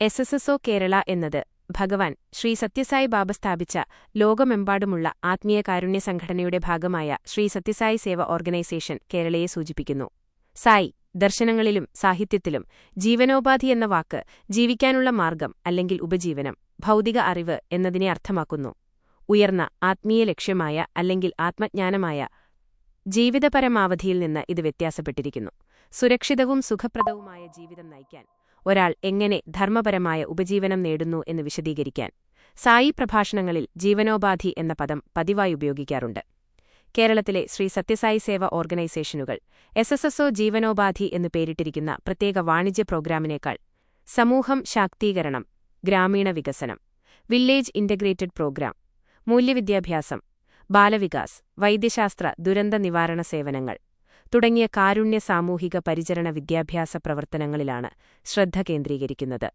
SSSO Kerala എന്നത് ഭഗവാൻ ശ്രീ സത്യസായി ബാബ സ്ഥാപിച്ച ലോകമെമ്പാടുമുള്ള ആത്മീയ കാരുണ്യ സംഘടനയുടെ ഭാഗമായ ശ്രീ സത്യസായി സേവ ഓർഗനൈസേഷൻ കേരളയെ സൂചിപ്പിക്കുന്നു. സായി ദർശനങ്ങളിലും സാഹിത്യത്തിലും ജീവനോപാധി എന്ന വാക്ക് ജീവിക്കാനുള്ള മാർഗം അല്ലെങ്കിൽ ഉപജീവനം, ഭൗതിക അറിവ് എന്നതിനെ അർത്ഥമാക്കുന്നു. ഉയർന്ന ആത്മീയ ലക്ഷ്യമായ അല്ലെങ്കിൽ ആത്മജ്ഞാനമായ ജീവിതപരമാവധിയിൽ നിന്ന് ഇത് വ്യത്യാസപ്പെട്ടിരിക്കുന്നു. സുരക്ഷിതവും സുഖപ്രദവുമായ ജീവിതം നയിക്കാൻ ഒരാൾ എങ്ങനെ ധർമ്മപരമായ ഉപജീവനം നേടുന്നു എന്ന് വിശദീകരിക്കാൻ സായി പ്രഭാഷണങ്ങളിൽ ജീവനോപാധി എന്ന പദം പതിവായി ഉപയോഗിക്കാറുണ്ട്. കേരളത്തിലെ ശ്രീ സത്യസായി സേവ ഓർഗനൈസേഷനുകൾ SSSO ജീവനോപാധി എന്നു പേരിട്ടിരിക്കുന്ന പ്രത്യേക വാണിജ്യ പ്രോഗ്രാമിനേക്കാൾ സമൂഹം ശാക്തീകരണം, ഗ്രാമീണ വികസനം, വില്ലേജ് ഇന്റഗ്രേറ്റഡ് പ്രോഗ്രാം, മൂല്യവിദ്യാഭ്യാസം, ബാലവികാസ്, വൈദ്യശാസ്ത്ര ദുരന്ത നിവാരണ സേവനങ്ങൾ തുടങ്ങിയ കാരുണ്യ സാമൂഹിക പരിചരണ വിദ്യാഭ്യാസ പ്രവർത്തനങ്ങളിലാണ് ശ്രദ്ധ കേന്ദ്രീകരിക്കുന്നത്.